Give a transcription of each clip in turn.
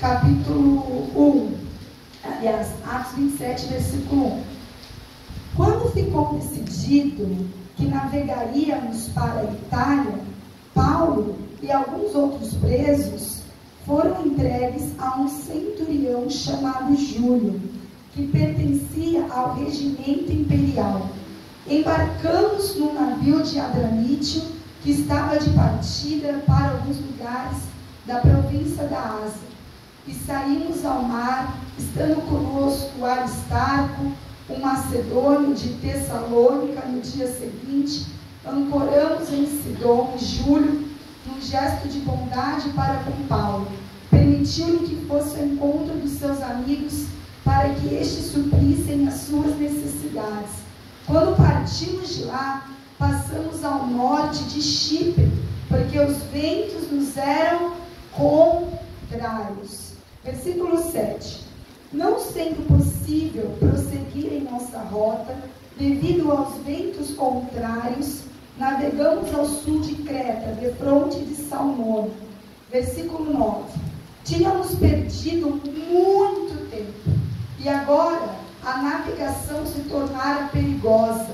capítulo 1, aliás, Atos 27, versículo 1. Quando ficou decidido que navegaríamos para a Itália, Paulo e alguns outros presos foram entregues a um centurião chamado Júlio, que pertencia ao regimento imperial. Embarcamos num navio de Adramítio, que estava de partida para alguns lugares da província da Ásia, e saímos ao mar, estando conosco Aristarco, um macedônio de Tessalônica. No dia seguinte, ancoramos em Sidom, e Júlio, num gesto de bondade para com Paulo, permitiu-lhe que fosse ao encontro dos seus amigos, para que estes suprissem as suas necessidades. Quando partimos de lá, passamos ao norte de Chipre, porque os ventos nos eram contrários. Versículo 7. Não sendo possível prosseguir em nossa rota, devido aos ventos contrários, navegamos ao sul de Creta, defronte de Salmone. Versículo 9. Tínhamos perdido muito tempo, e agora a navegação se tornara perigosa,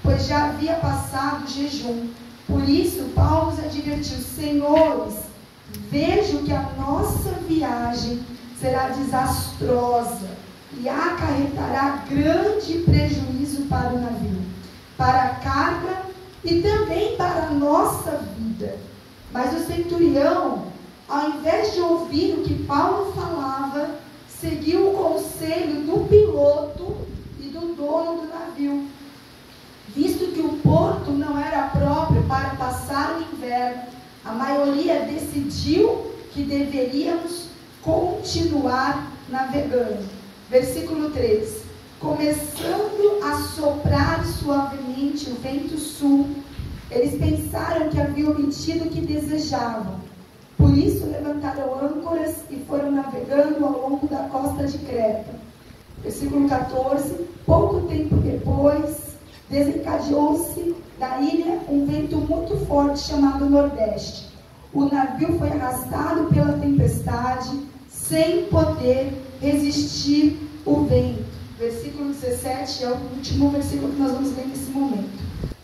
pois já havia passado o jejum. Por isso, Paulo nos advertiu: senhores, vejo que a nossa viagem será desastrosa e acarretará grande prejuízo para o navio, para a carga e também para a nossa vida. Mas o centurião, ao invés de ouvir o que Paulo falava, seguiu o conselho do piloto e do dono do navio. Visto que o porto não era próprio para passar o inverno, a maioria decidiu que deveríamos continuar navegando. Versículo 13. Começando a soprar suavemente o vento sul, eles pensaram que haviam obtido o que desejavam. Por isso levantaram âncoras e foram navegando ao longo da costa de Creta. Versículo 14. Pouco tempo depois, desencadeou-se da ilha um vento muito forte chamado Nordeste. O navio foi arrastado pela tempestade, sem poder resistir o vento. Versículo 17 é o último versículo que nós vamos ler nesse momento.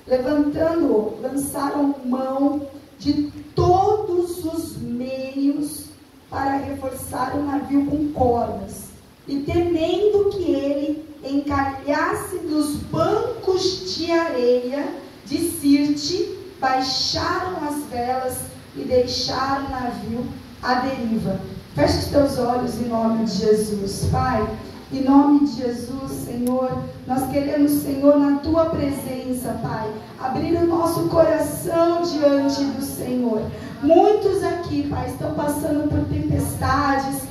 Levantando-o, lançaram mão de todos os meios para reforçar o navio com cordas, e temendo que ele encalhasse nos bancos de areia de Sirte, baixaram as velas e deixaram o navio à deriva. Feche os teus olhos em nome de Jesus. Pai, em nome de Jesus, Senhor, nós queremos, Senhor, na Tua presença, Pai, abrir o nosso coração diante do Senhor. Muitos aqui, Pai, estão passando por tempestades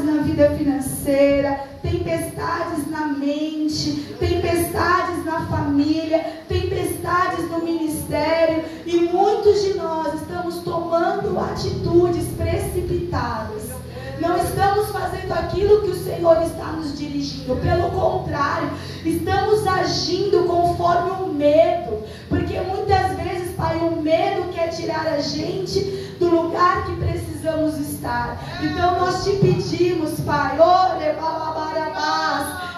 na vida financeira, tempestades na mente, tempestades na família, tempestades no ministério, e muitos de nós estamos tomando atitudes precipitadas. Não estamos fazendo aquilo que o Senhor está nos dirigindo. Pelo contrário, estamos agindo conforme o medo. Porque muitas vezes, Pai, o medo quer tirar a gente do lugar que precisamos estar. Então nós te pedimos, Pai,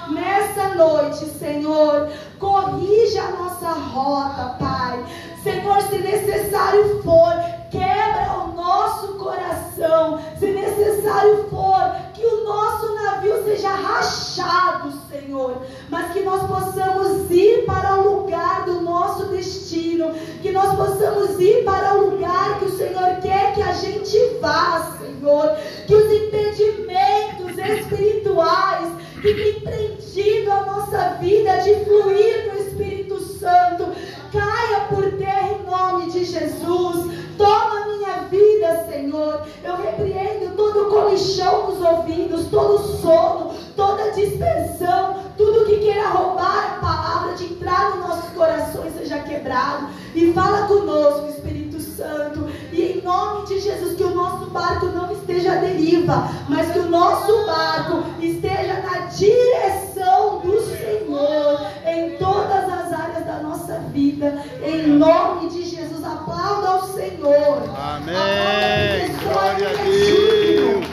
nessa noite, Senhor, corrija a nossa rota, Pai. Senhor, se necessário for, quebra o nosso coração. Se necessário for, que o nosso navio seja rachado, Senhor, mas que nós possamos ir para o lugar do nosso destino, que nós possamos ir para o lugar que o Senhor quer que a gente vá, Senhor. Que os impedimentos espirituais que têm prendido a nossa vida de fluir no Espírito Santo caia por terra em nome de Jesus. Toma minha vida, Senhor. Eu repreendo todo comichão nos ouvidos, todo sono, toda dispersão, tudo que queira roubar a palavra de entrar nos nossos corações seja quebrado. E fala conosco, Espírito Santo. E em nome de Jesus, que o nosso barco não esteja à deriva, mas que o nosso barco esteja na direção do Senhor em todas as áreas da nossa vida. Em nome de Jesus, aplauda ao Senhor. Amém. Glória a Deus.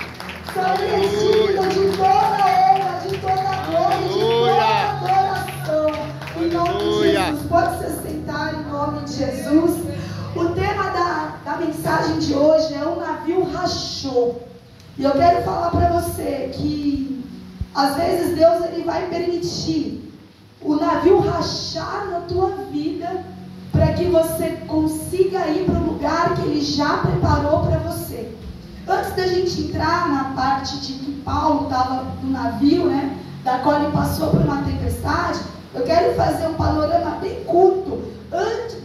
rachou. E eu quero falar para você que às vezes Deus ele vai permitir o navio rachar na tua vida para que você consiga ir para o lugar que Ele já preparou para você. Antes da gente entrar na parte de que Paulo estava no navio, né, da qual ele passou por uma tempestade, eu quero fazer um panorama bem curto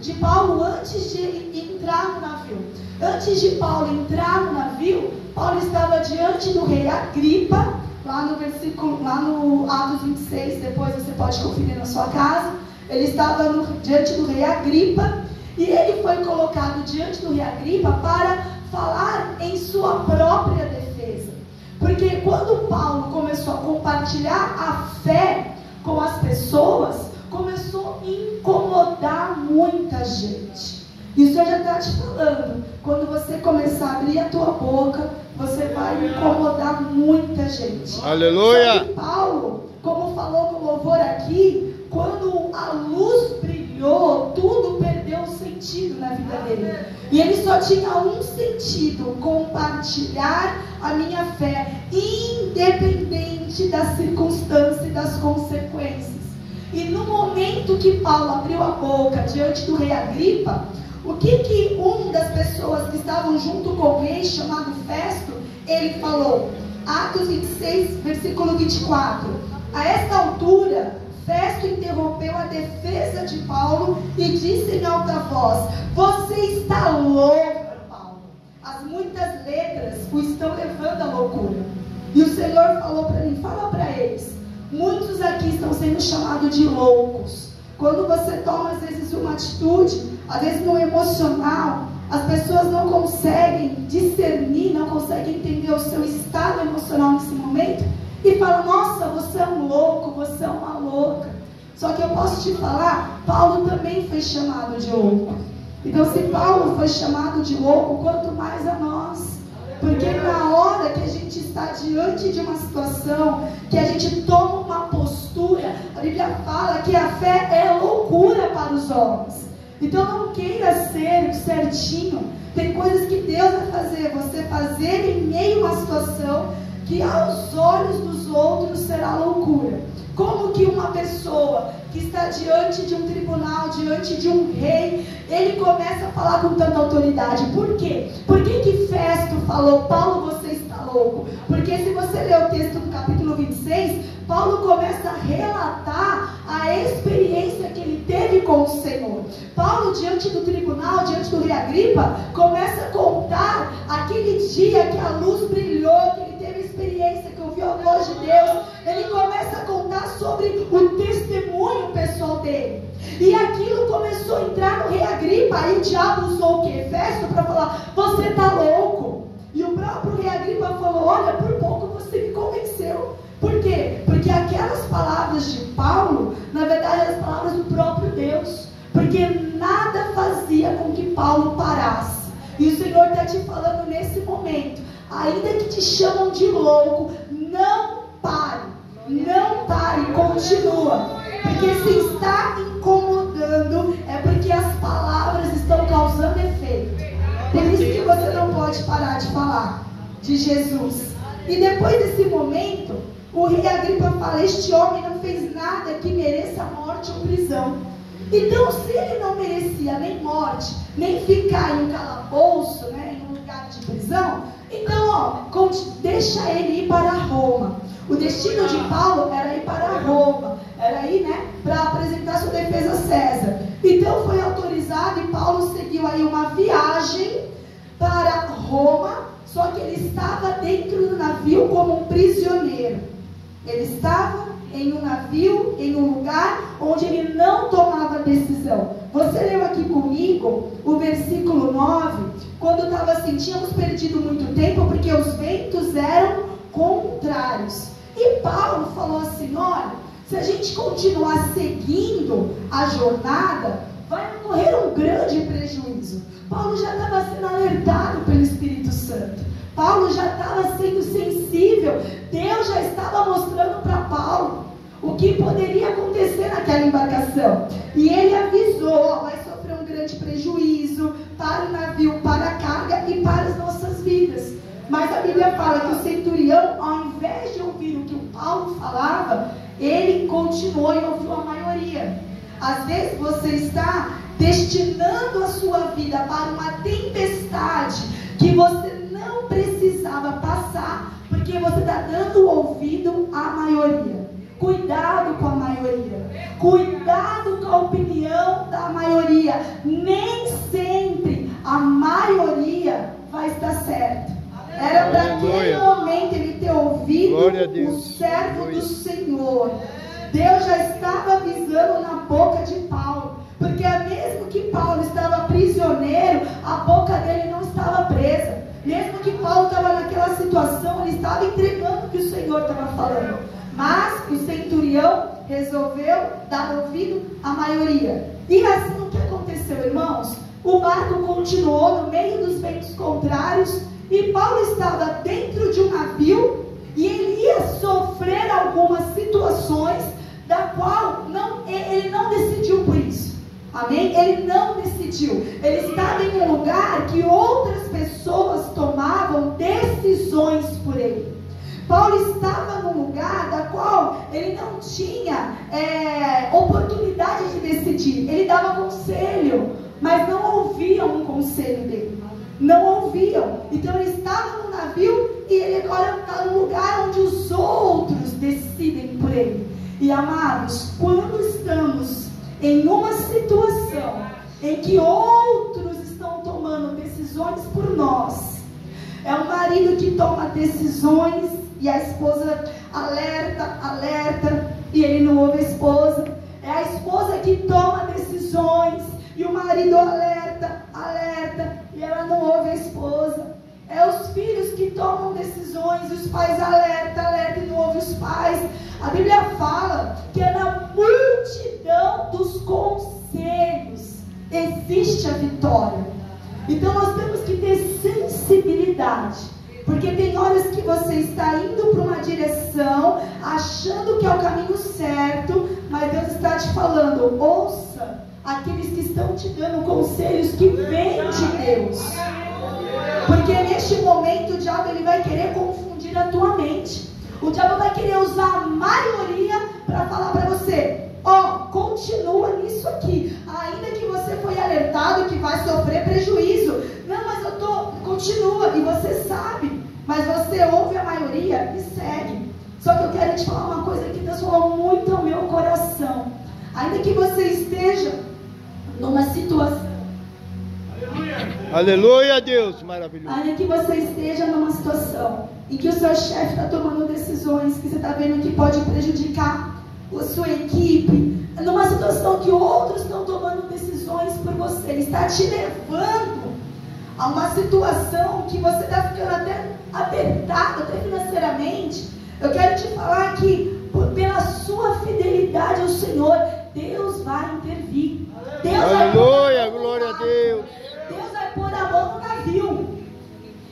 de Paulo antes de ele entrar no navio. Antes de Paulo entrar no navio, Paulo estava diante do rei Agripa, lá no Atos 26, depois você pode conferir na sua casa. Ele estava diante do rei Agripa, e ele foi colocado diante do rei Agripa para falar em sua própria defesa. Porque quando Paulo começou a compartilhar a fé com as pessoas, começou a incomodar muita gente. Isso eu já está te falando. Quando você começar a abrir a tua boca, você vai incomodar muita gente. Aleluia! Só que Paulo, como falou no louvor aqui, quando a luz brilhou, tudo perdeu sentido na vida dele. E ele só tinha um sentido: compartilhar a minha fé, independente das circunstâncias e das consequências. E no momento que Paulo abriu a boca diante do rei Agripa, o que uma das pessoas que estavam junto com o rei, chamado Festo, ele falou? Atos 26, versículo 24. A esta altura, Festo interrompeu a defesa de Paulo e disse em alta voz: você está louco, Paulo. As muitas letras o estão levando à loucura. E o Senhor falou para mim: fala para eles, muitos aqui estão sendo chamados de loucos. Quando você toma às vezes uma atitude, às vezes no emocional, as pessoas não conseguem discernir, não conseguem entender o seu estado emocional nesse momento, e falam: nossa, você é um louco, você é uma louca. Só que eu posso te falar, Paulo também foi chamado de louco. Então, se Paulo foi chamado de louco, quanto mais a nós. Porque na hora que a gente está diante de uma situação, que a gente toma uma postura, a Bíblia fala que a fé é loucura para os homens. Então não queira ser certinho. Tem coisas que Deus vai fazer você fazer em meio a uma situação que aos olhos dos outros será loucura. Como que uma pessoa que está diante de um tribunal, diante de um rei, ele começa a falar com tanta autoridade? Por quê? Por que Festo falou: Paulo, você está louco? Porque se você ler o texto do capítulo 26, Paulo começa a relatar a experiência que ele teve com o Senhor. Paulo, diante do tribunal, diante do rei Agripa, começa a contar aquele dia que a luz brilhou, que ele teve a experiência, que ouviu a voz de Deus. Ele começa a contar sobre o testemunho pessoal dele. E aquilo começou a entrar no rei Agripa. Aí o diabo usou o quê? Festo para falar: você está louco. E o próprio rei Agripa falou: olha, por pouco você me convenceu. Por quê? Porque aquelas palavras de Paulo, na verdade, eram as palavras do próprio Deus. Porque nada fazia com que Paulo parasse. E o Senhor está te falando nesse momento: ainda que te chamam de louco, não pare. Não pare, continua. Porque se está incomodando, é porque as palavras estão causando efeito. Por isso que você não pode parar de falar de Jesus. E depois desse momento, o rei Agripa fala: este homem não fez nada que mereça morte ou prisão. Então, se ele não merecia nem morte, nem ficar em um calabouço, né, em um lugar de prisão, então, deixa ele ir para Roma. O destino de Paulo era ir para Roma, era ir, né, para apresentar sua defesa a César. Então foi autorizado e Paulo seguiu aí uma viagem para Roma, só que ele estava dentro do navio como um prisioneiro. Ele estava em um navio, em um lugar onde ele não tomava decisão. Você leu aqui comigo o versículo 9, quando estava assim: tínhamos perdido muito tempo porque os ventos eram contrários. E Paulo falou assim: olha, se a gente continuar seguindo a jornada, vai ocorrer um grande prejuízo. Paulo já estava sendo alertado pelo Espírito Santo. Paulo já estava sendo sensível. Deus já estava mostrando para Paulo o que poderia acontecer naquela embarcação. E ele avisou: ó, vai sofrer um grande prejuízo para o navio, para a carga e para as nossas vidas. Mas a a Bíblia fala que o centurião, ao invés de ouvir o que o Paulo falava, ele continuou e ouviu a maioria. Às vezes você está destinando a sua vida para uma tempestade que você não precisava passar, porque você está dando ouvido à maioria. Cuidado com a maioria. Cuidado com a opinião da maioria. Nem sempre a maioria vai estar certa. Era para aquele momento ele ter ouvido o servo do Senhor. Deus já estava avisando na boca de Paulo, porque mesmo que Paulo estava prisioneiro, a boca dele não estava presa. Mesmo que Paulo estava naquela situação, ele estava entregando o que o Senhor estava falando. Mas o centurião resolveu dar ouvido à maioria. E assim o que aconteceu, irmãos? O barco continuou no meio dos ventos contrários, e Paulo estava dentro de um navio, e ele ia sofrer algumas situações da qual ele não decidiu por isso. Amém? Ele não decidiu. Ele estava em um lugar que outras pessoas tomavam decisões por ele. Paulo estava num lugar da qual ele não tinha oportunidade de decidir. Ele dava conselho, mas não ouviam o conselho dele. Não ouviam. Então ele estava no navio e ele agora está num lugar onde os outros decidem por ele. E amados, quando estamos em uma situação em que outros estão tomando decisões por nós, é o marido que toma decisões e a esposa alerta, e ele não ouve a esposa. É a esposa que toma decisões e o marido alerta, e ela não ouve a esposa. É os filhos que tomam decisões e os pais alertam e não ouvem os pais. A Bíblia fala que é na multidão dos conselhos existe a vitória. Então nós temos que ter sensibilidade, porque tem horas que você está indo para uma direção, achando que é o caminho certo, mas Deus está te falando: ouça aqueles que estão te dando conselhos que vêm de Deus. Porque neste momento o diabo ele vai querer confundir a tua mente. O diabo vai querer usar a maioria para falar para você: continua nisso aqui, ainda que você foi alertado que vai sofrer prejuízo. Não, mas continua, e você sabe, mas você ouve a maioria e segue. Só que eu quero te falar uma coisa que Deus falou muito ao meu coração. Ainda que você esteja numa situação, aleluia, Deus, maravilhoso. ainda que você esteja numa situação em que o seu chefe está tomando decisões que você está vendo que pode prejudicar a sua equipe, numa situação que outros estão tomando decisões por você, ele está te levando a uma situação que você está ficando até apertado, até financeiramente. Eu quero te falar que pela sua fidelidade ao Senhor, Deus vai intervir. Aleluia, glória a Deus. Deus vai pôr a mão no navio.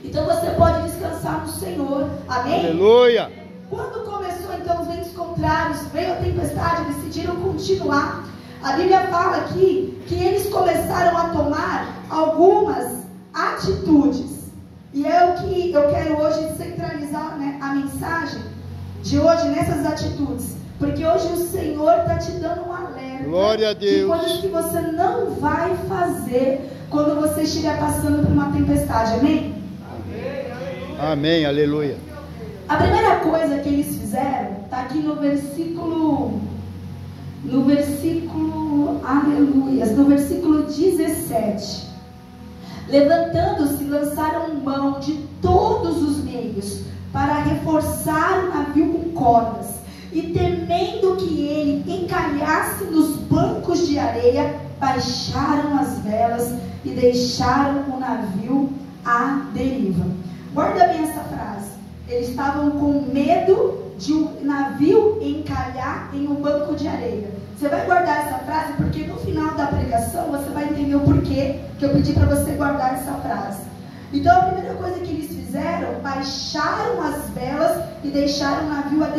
Então você pode descansar no Senhor. Amém? Aleluia. Quando começou então os ventos contrários, veio a tempestade, decidiram continuar. A Bíblia fala aqui que eles começaram a tomar algumas atitudes. E é o que eu quero hoje centralizar, né, a mensagem de hoje nessas atitudes. Porque hoje o Senhor está te dando um alerta. Glória a Deus. De coisas que você não vai fazer quando você estiver passando por uma tempestade. Amém? Amém, aleluia. A primeira coisa que eles fizeram está aqui no versículo, aleluias, no versículo 17. Levantando-se, lançaram mão de todos os meios para reforçar o navio com cordas, e temendo que ele encalhasse nos bancos de areia, baixaram as velas e deixaram o navio à deriva. Guarda bem essa frase. Eles estavam com medo de um navio encalhar em um banco de areia. Você vai guardar essa frase, porque no final da pregação você vai entender o porquê que eu pedi para você guardar essa frase. Então a primeira coisa que eles fizeram, baixaram as velas e deixaram o navio à deriva.